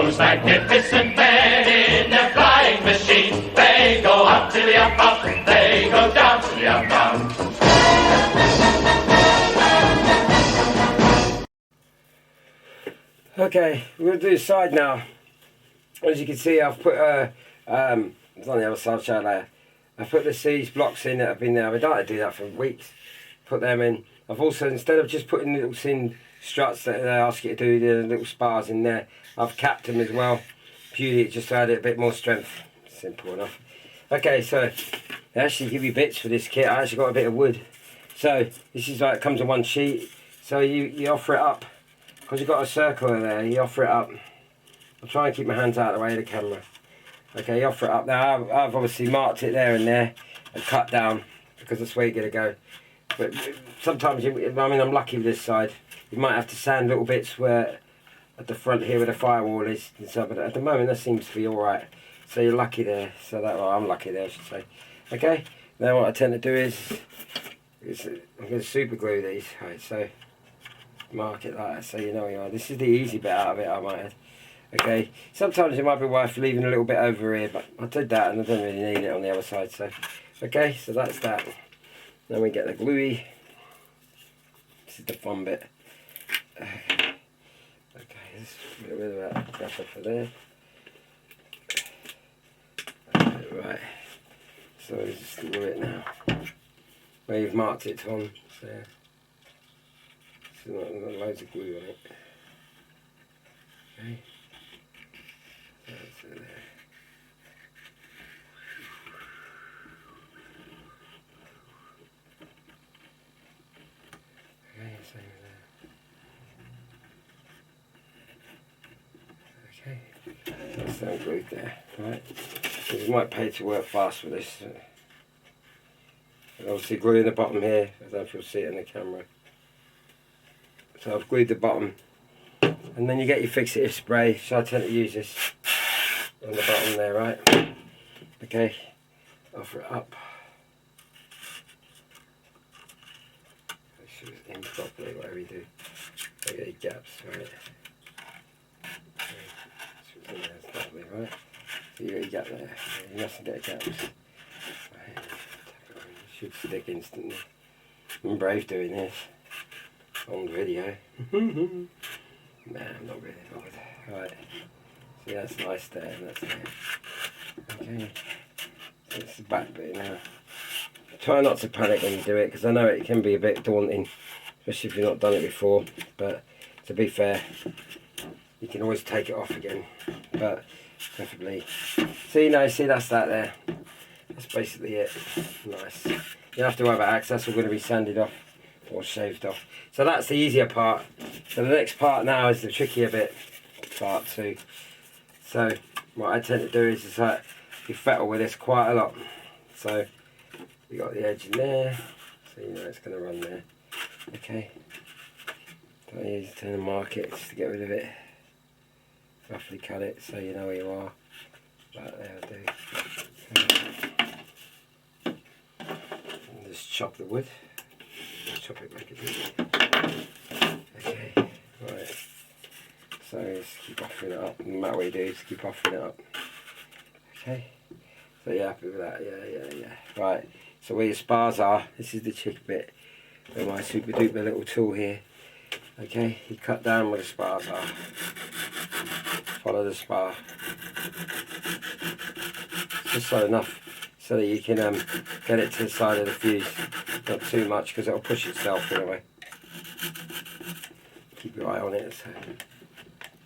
those magnificent men in their flying machines. They go up to the up, up, they go down to the up, down. Okay, we're going to do the side now. As you can see, I've put it's on the other side, show later. I've put these blocks in that have been there. I've been trying to do that for weeks. Put them in. I've also, instead of just putting little thin struts that they ask you to do, the little spars in there, I've capped them as well. Purely just to add a bit more strength. Simple enough. Okay, so they actually give you bits for this kit. I actually got a bit of wood. So this is like, it comes in one sheet. So you offer it up. Because you've got a circle there, you offer it up. I'll try and keep my hands out of the way of the camera. Okay, you offer it up. Now I've obviously marked it there and cut down because that's where you're going to go. But sometimes, I'm lucky with this side. You might have to sand little bits where at the front here where the firewall is. And so, but at the moment that seems to be alright. So you're lucky there. So that, well, I'm lucky there, I should say. Okay, now what I tend to do is I'm going to super glue these. Right, so mark it like that so you know where you are. This is the easy bit out of it, I might add. Okay, sometimes it might be worth leaving a little bit over here, but I did that and I don't really need it on the other side. So okay, so that's that. Then we get the gluey. This is the fun bit. Okay, let's get rid of that grapher for there. Right, so let's just glue it now. Where you've marked it, Tom. So there's got loads of glue on it. Okay. That's it there. Okay, same there. Okay, that's them glued there, right? Because you might pay to work fast with this. And obviously gluing the bottom here, I don't know if you'll see it in the camera. So I've glued the bottom, and then you get your fixative spray, so I tend to use this on the bottom there, right? Okay, offer it up. Make sure it's in properly, whatever you do. Don't get any gaps, right? Okay. It's properly, right? So you get a gap there, you mustn't get gaps. Right. It should stick instantly. I'm brave doing this on video. Nah, I'm not really bothered. Right, see that's nice there, and that's there. Okay, so it's the back bit now. Try not to panic when you do it, because I know it can be a bit daunting, especially if you've not done it before, but to be fair, you can always take it off again, but preferably. See, no, see that's that there. That's basically it. Nice. You don't have to worry about that, 'cause that's all going to be sanded off or shaved off. So that's the easier part. So the next part now is the trickier bit, part 2. So what I tend to do is just like you fettle with this quite a lot. So you got the edge in there, so you know it's going to run there. Okay. Don't use to mark it just to get rid of it. Roughly cut it so you know where you are. Like there I do. And just chop the wood. Chop it back a bit. Okay, right. So just keep offering it up. No matter what you do, just keep offering it up. Okay. So you're happy with that? Yeah. Right. So where your spars are, this is the chick bit. With my super duper little tool here. Okay, you cut down where the spars are. Follow the spar. Just so enough so that you can get it to the side of the fuse. Not too much because it'll push itself anyway. Keep your eye on it. So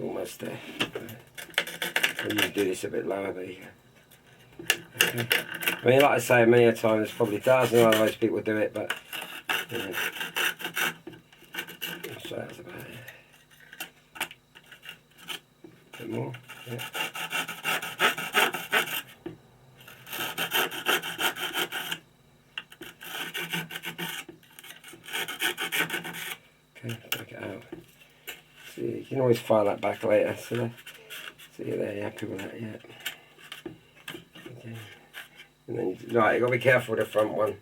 almost there. I need to do this a bit lower, but okay. I mean, like I say, many a time, there's probably thousands of other ways people do it, but you know, so that's about it. A bit more, yeah. Okay, take it out. See, you can always file that back later. So see there, you're happy with that yet? Okay. And then you've got to be careful with the front one.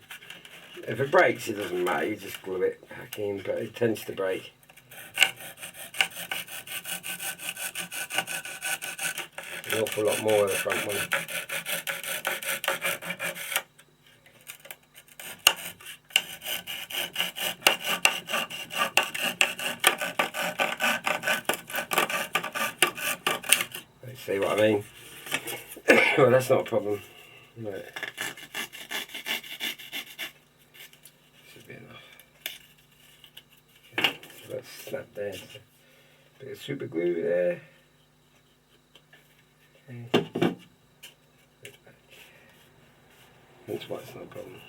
If it breaks, it doesn't matter. You just glue it back in, but it tends to break. an awful lot more of the front one. See what I mean? Well, that's not a problem. Right. Should be enough. Okay, so that's snapped there. So bit of super glue there. Okay. That's why it's not a problem.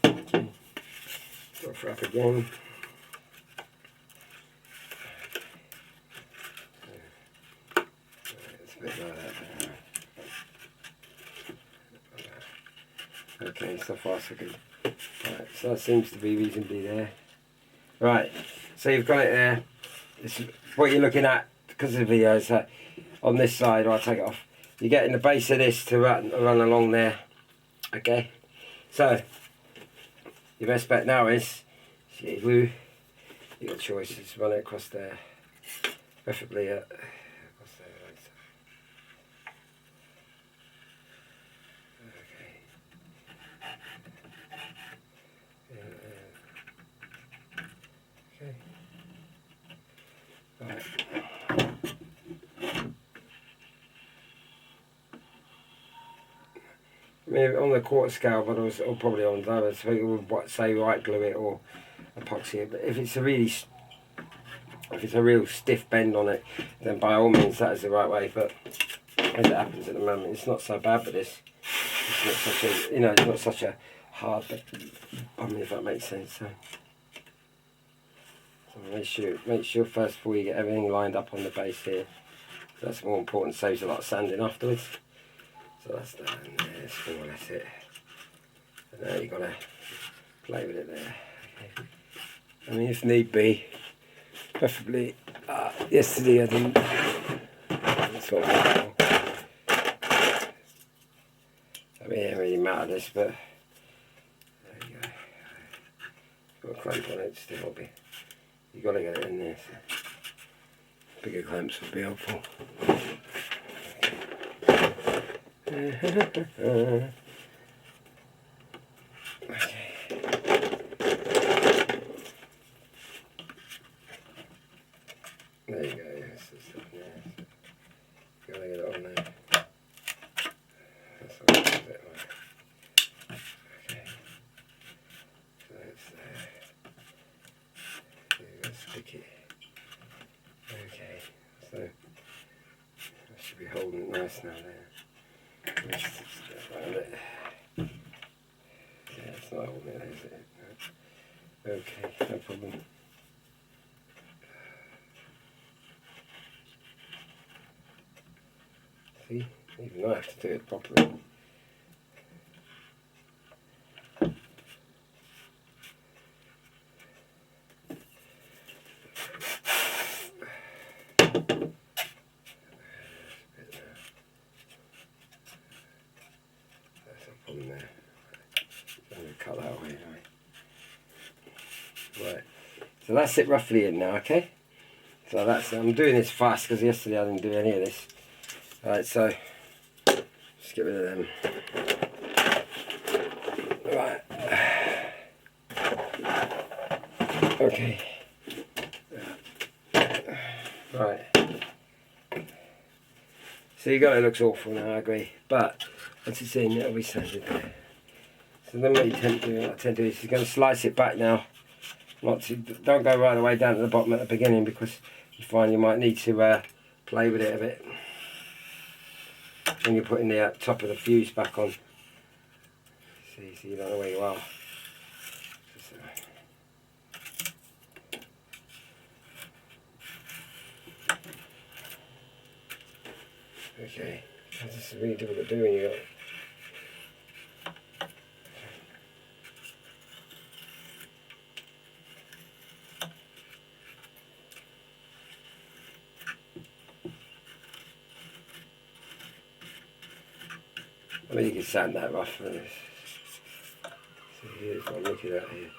Okay. Go wrap again. Okay, so far so good. Right, so that seems to be reasonably there. Right, so you've got it there. This is what you're looking at because of the video. So on this side, I'll take it off. You're getting the base of this to run along there. Okay, so your best bet now is glue. You got choices. Run it across there, preferably across there. Like so. Okay. Right. I mean, on the quarter scale, but or probably on others, so people would say white glue it or epoxy it. But if it's a real stiff bend on it, then by all means that is the right way. But as it happens at the moment, it's not so bad. But it's not such a, it's not such a hard. I mean, if that makes sense. So make sure first of all you get everything lined up on the base here. That's more important. Saves a lot of sanding afterwards. So that's that, and there's more or less it. And now you've got to play with it there. Okay. I mean, if need be, preferably yesterday I didn't. That's what I mean, it doesn't really matter this, but there you go. Got a clamp on it, still be. You've got to get it in there. So bigger clamps would be helpful. Okay. There you go, yes, that's it, yeah. Gotta get it on there. That's all right, is it? Right. Okay. So it's there. You're gonna stick it. Okay, so I should be holding it nice now there. Let's just around it. Yeah, it's not holding it, is it? No. Okay, no problem. See, even I have to do it properly. There. I'm going to cut that away anyway. Right, so that's it roughly in now, okay? So I'm doing this fast because yesterday I didn't do any of this. Alright, so just get rid of them. Right. Okay. Right. So you got it, looks awful now, I agree. But once it's in, it'll be sanded there. So then what you tend to do is you're going to slice it back now. Don't go right the way down to the bottom at the beginning because you find you might need to play with it a bit when you're putting the top of the fuse back on. See, so you don't know where you are. Okay, this is really difficult to do when you got. I mean, you can sand that rough for this. So here's what I'm looking at here.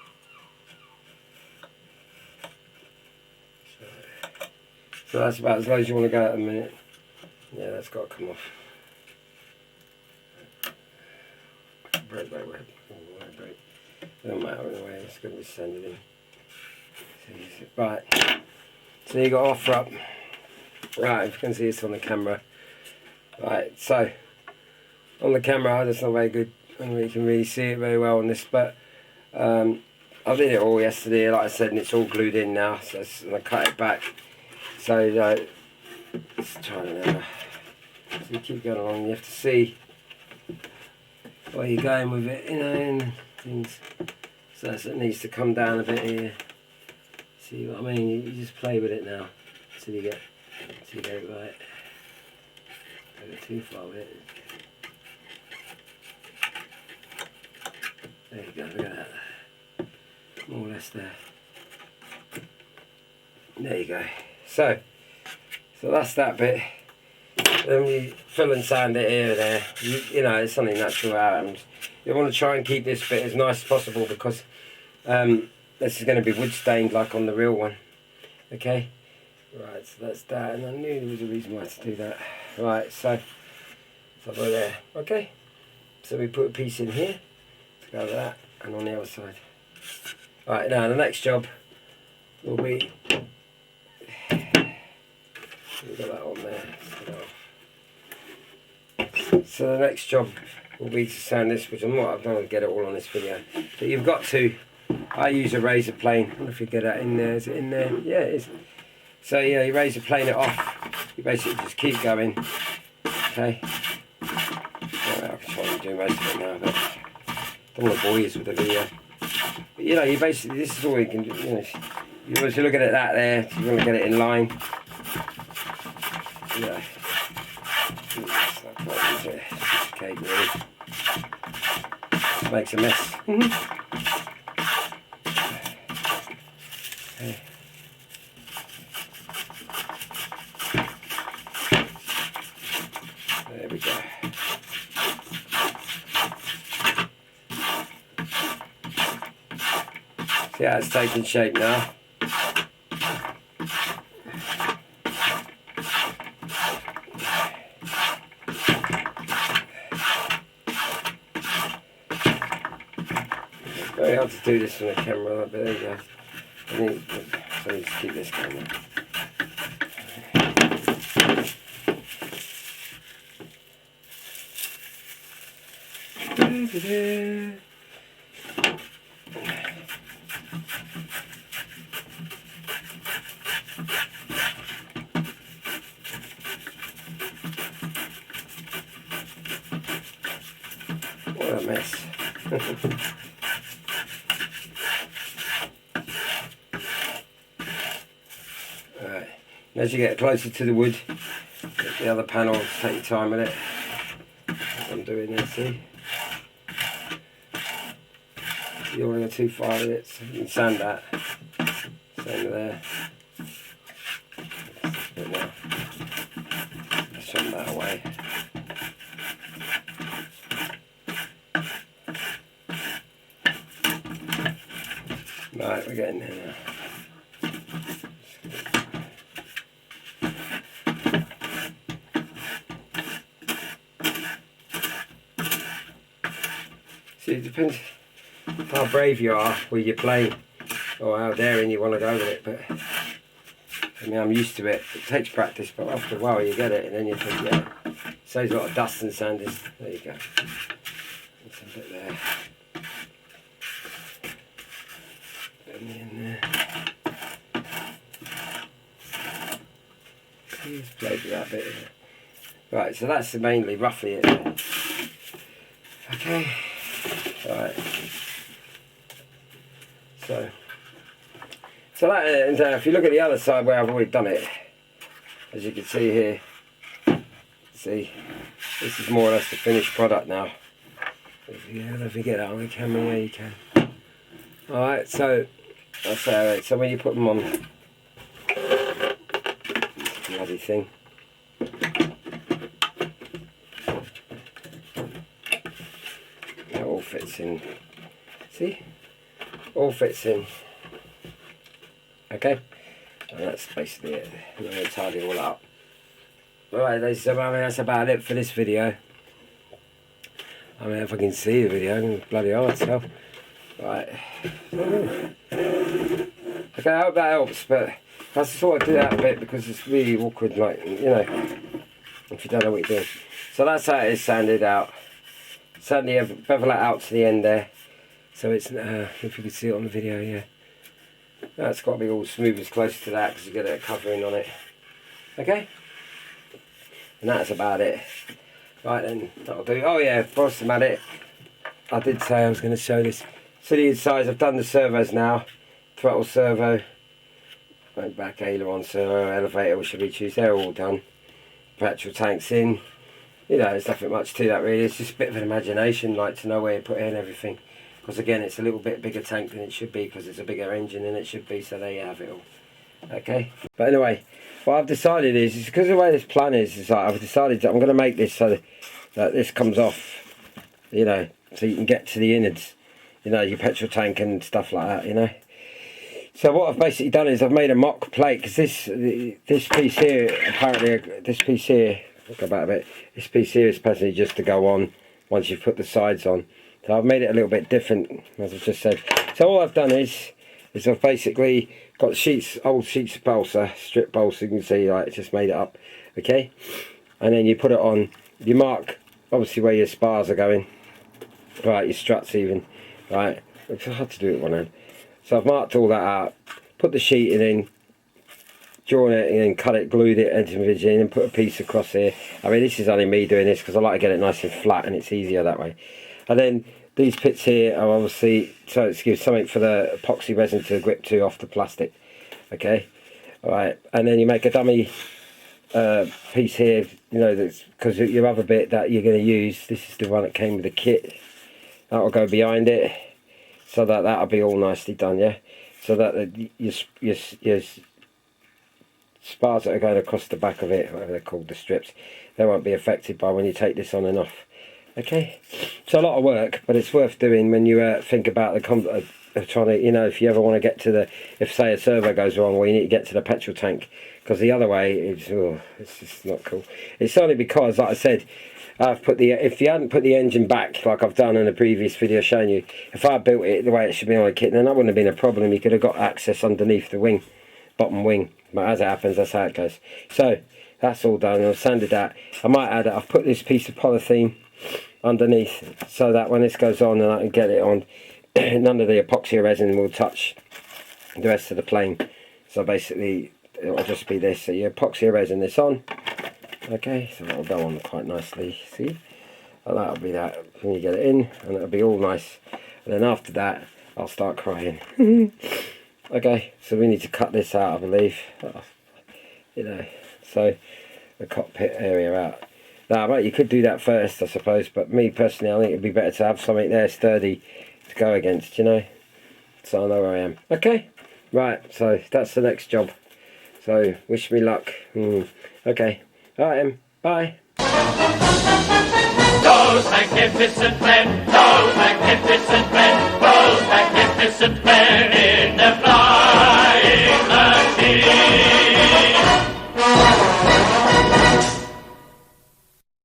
So that's about as low as you want to go at a minute. Yeah, that's got to come off. Break. Doesn't matter anyway, it's going to be sanded in. Right, so you got to offer up. Right, if you can see this on the camera. Right, so on the camera that's not very good. I don't know if you can really see it very well on this, but I did it all yesterday, like I said, and it's all glued in now. So I'm going to cut it back. So let's try it now. So you keep going along, you have to see where you're going with it, you know, and things. So it needs to come down a bit here. See what I mean? You just play with it now until you get it right. Don't go too far with it. There you go, look at that. More or less there. There you go. So that's that bit. Then you fill and sand it here and there. You know, it's something natural how it happens. You want to try and keep this bit as nice as possible because this is going to be wood stained like on the real one. Okay? Right, so that's that. And I knew there was a reason why I had to do that. Right, so over there. Okay? So we put a piece in here to go with that and on the other side. Right, now the next job will be... We've got that on there. So the next job will be to sand this, which I don't want to get it all on this video. But you've got to, I use a razor plane. I don't know if you get that in there. Is it in there? Yeah, it is. So yeah, you razor plane it off. You basically just keep going. Okay. Well, I can try and do most of it now, but I don't want to bore you with the video. But you know, you basically, this is all you can do. You know, you want to look at it that there. You want to get it in line. Yeah. Okay, really. Makes a mess. Okay. There we go. See how it's taking shape now. Very hard to do this on the camera, but there you go. So I need to keep this going. What a mess. Alright, as you get closer to the wood, get the other panel, take your time with it. What I'm doing there, see? You don't want to go too far with it, so you can sand that. Sand it there. Bit more. Shove that away. Right, we're getting there now. See, it depends how brave you are with your playing or how daring you want to go with it, but I mean, I'm used to it. It takes practice, but after a while you get it and then you think, yeah, it saves a lot of dust and sanding. There you go. There's a bit there. Bit in there. Just play with that bit. Right, so that's mainly roughly it. Okay. Right. So that, and if you look at the other side where I've already done it, as you can see here, see, this is more or less the finished product now. If you get that on the camera, yeah, you can. Alright, so that's alright. So when you put them on, bloody thing. It all fits in. See? All fits in. Okay? And that's basically it. I'm going to tidy it all up. Right, ladies and gentlemen, that's about it for this video. I mean, if I can see the video, bloody hard tell. Right. Okay, I hope that helps, but I just thought I'd do that a bit because it's really awkward, like, you know, if you don't know what you're doing. So that's how it is sanded out. Sandly bevel it out to the end there. So it's, if you can see it on the video, yeah. That's got to be all smooth as close to that because you get a covering on it. Okay? And that's about it. Right then, that'll do. Oh yeah, whilst I'm at it, I did say I was going to show this. So the size, I've done the servos now. Throttle servo, back aileron servo, elevator, which should be choose. They're all done. Petrol tanks in. You know, there's nothing much to that really. It's just a bit of an imagination, like to know where you put in everything. Because again, it's a little bit bigger tank than it should be because it's a bigger engine than it should be. So there you have it all. Okay. But anyway, what I've decided is because the way this plan is like I've decided that I'm going to make this so that this comes off. You know, so you can get to the innards. You know, your petrol tank and stuff like that. You know. So what I've basically done is I've made a mock plate because this piece here, apparently this piece here, I'll go back a bit, this piece here is supposed just to go on once you've put the sides on. So I've made it a little bit different, as I've just said. So all I've done is I've basically got sheets, old sheets of balsa, strip balsa, you can see, like, just made it up, okay? And then you put it on, you mark, obviously, where your spars are going, right, your struts even, right? It's hard to do it with one hand. So I've marked all that out, put the sheet in, drawn it and then cut it, glued it individually and put a piece across here. I mean, this is only me doing this because I like to get it nice and flat and it's easier that way. And then these bits here are obviously, so it's gives something for the epoxy resin to grip to off the plastic. Okay, alright, and then you make a dummy piece here, you know, that's because your other bit that you're going to use, this is the one that came with the kit, that will go behind it. So that'll be all nicely done, yeah. So that your spars that are going across the back of it, whatever they're called, the strips, they won't be affected by when you take this on and off. Okay, it's a lot of work, but it's worth doing when you think about the of trying to, you know, if you ever want to get to the, if say a servo goes wrong, well, you need to get to the petrol tank, because the other way it's just not cool. It's only because, like I said, I've put the, if you hadn't put the engine back like I've done in the previous video showing you, if I built it the way it should be on a kit, then that wouldn't have been a problem. You could have got access underneath the wing, bottom wing, but as it happens, that's how it goes. So that's all done. I've sanded that. I might add it. I've put this piece of polythene underneath so that when this goes on and I can get it on, none of the epoxy resin will touch the rest of the plane. So basically it'll just be this. So your epoxy resin this on. Okay, so that'll go on quite nicely, see? And that'll be that when you get it in, and it'll be all nice. And then after that, I'll start crying. Okay, so we need to cut this out, I believe. You know, so the cockpit area out. Now, mate, you could do that first, I suppose, but me personally, I think it'd be better to have something there sturdy to go against, you know? So I know where I am. Okay, right, so that's the next job. So, wish me luck. Okay. Alright, bye. Those magnificent men, those magnificent men, those magnificent men.